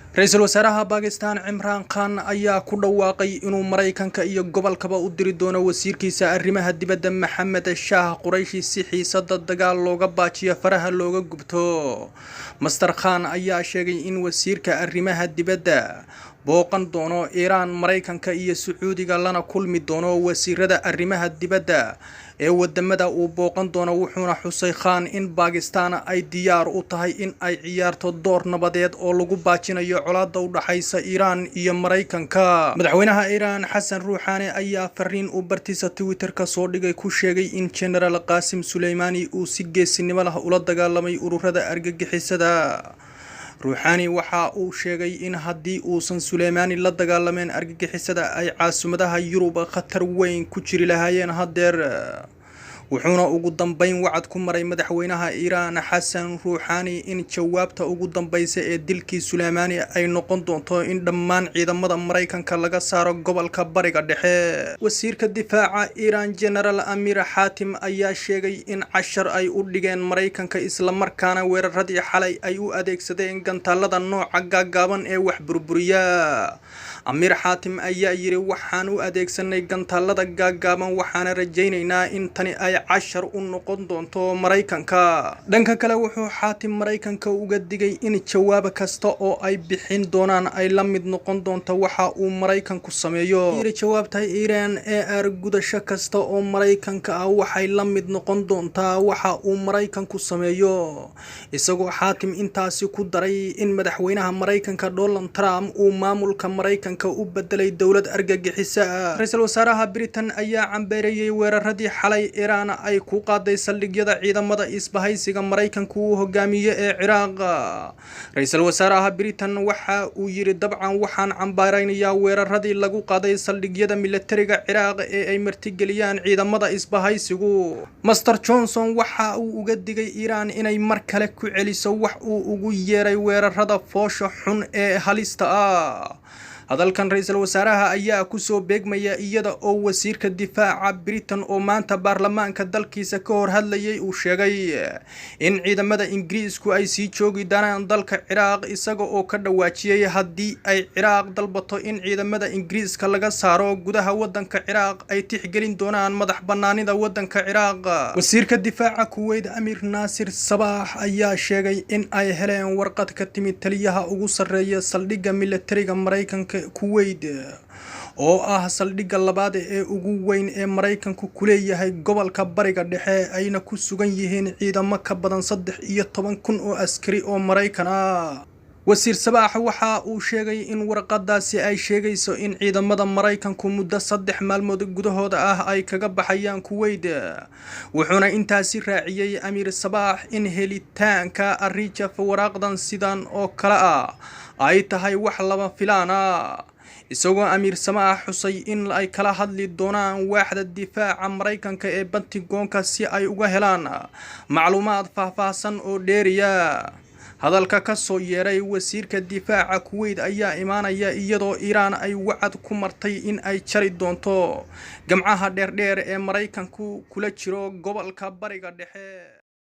Ra'iisul Wasaaraha Pakistan Imran Khan ayaa ku dhawaaqay inuu Mareykanka iyo gobolkaba u diri doono wasiirkiisa arrimaha dibadda Maxamed Shah Qurayshi si xiisada dagaal looga baajiyo faraha looga gubto. Mr. Khan ayaa sheegay in wasiirka arrimaha dibadda booqan doono Iran, Mareykanka iyo Sacuudiga lana kulmi doono wasiirada arrimaha dibadda ee wadamada uu booqan doono. Wuxuuna xusay Khan in Pakistan ay diyaar u tahay in ay ciyaarto door nabadeed oo lagu baajinayo colaadda u dhaxaysa Iran iyo Mareykanka. Madaxweynaha Iran Xasan Ruuxaani ayaa fariin u bartiisa Twitter ka soo dhigay ku sheegay in General Qasem Soleimani uu si geesinimo leh ula dagaalamay ururada argagixisada. Ruuxaani waxa uu sheegay in haddii uusan Soleimani la dagaalamin argagixisada ay caasimadaha Yurub khatar weyn ku jiri lahaayeen hadeer. wuxuuna ugu dambeyn wacad ku maray madaxweynaha Iran Xasan Ruuxaani in jawaabta ugu dambaysa ee dilkii Soleimani ay noqon doonto in dhammaan ciidamada Mareykanka laga saaro gobolka Bariga Dhexe. Wasiirka difaaca Iran General Amir Hatim ayaa sheegay in cashar ay u dhigeen Mareykanka isla markaana weeraradii xalay ay u adeegsadeen gantaalada nooca gaagaaban ee wax burburiya. Amir Hatim ayaa yiri waxaan u adeegsanay gantaalada gaagaaban waxaana rajaynaynaa in tani ay cashar u noqon doonto Mareykanka. Dhanka kale wuxuu Hatim Mareykanka uga digay in jawaab kasta oo ay bixin doonaan ay la mid noqon doonto waxa uu Mareykanku sameeyo. Jawaabta Iran ee argudasho kasta oo Mareykanka ah waxay la mid noqon doontaa waxa uu Mareykanku sameeyo. Isagoo Hatim intaasi ku daray in madaxweynaha Mareykanka Donald Trump uu maamulka Mareykanka u bedelay dawlad argagixisa. Ra'iisul Wasaaraha Britain ayaa cambeerayay weeraradii xalay Iran ay ku qaaday saldhigyada ciidamada isbahaysiga Mareykanka uu hogaamiyo ee Ciraaq. Ra'iisul Wasaaraha Britain waxa uu yiri dabcan waxaan cambaaraynayaa weeraradii lagu qaaday saldhigyada militariga Ciraaq ee ay martigeliyaan ciidamada isbahaysigu. Mr. Johnson waxa uu uga digay Iran inay mar kale ku celiso wax uu ugu yeeray weerarada foosha xun ee halista ah. hadalkan ra'iisul wasaaraha ayaa ku soo beegmaya iyada oo wasiirka difaaca Britain oo maanta baarlamaanka dalkiisa ka hor hadlayay uu sheegay in ciidamada Ingiriisku ay sii joogi doonaan dalka Ciraaq isaga oo ka dhawaajiyay haddii ay Ciraaq dalbato in ciidamada Ingiriiska laga saaro gudaha wadanka Ciraaq ay tixgelin doonaan madax banaanida wadanka Ciraaq. Wasiirka difaaca Kuwait Amir Nasir Sabah ayaa sheegay in ay heleen warqad ka timid taliyaha ugu sareeya saldhigga militariga Mareykanka Kuwait oo ah saldhigga labaad ee ugu weyn ee Mareykanku ku leeyahay gobolka Bariga Dhexe ayna ku sugan yihiin ciidamo ka badan 13,000 oo askari oo Mareykan ah. Wasiir Sabah waxa uu sheegay in warqadaasi ay sheegayso in ciidamada Mareykanku muddo 3 maalmood gudahooda ah ay kaga baxayaan Kuwait. wuxuuna intaasi raaciyay Amir Sabah in helitaanka arrinta waraqdan sidan oo kala ah ay tahay wax laba filaan ah. isagoo Amir Sabah xusay in ay kala hadli doonaan waaxda difaaca Mareykanka ee Pentagon-ka si ay uga helaan macluumaad faahfaahsan oo dheeriya. hadalka ka soo yeeray wasiirka difaaca Kuwait ayaa imaanaya iyadoo Iran ay wacad ku martay in ay jari doonto gamcaha dheer ee Mareykanku kula jiro gobolka Bariga Dhexe.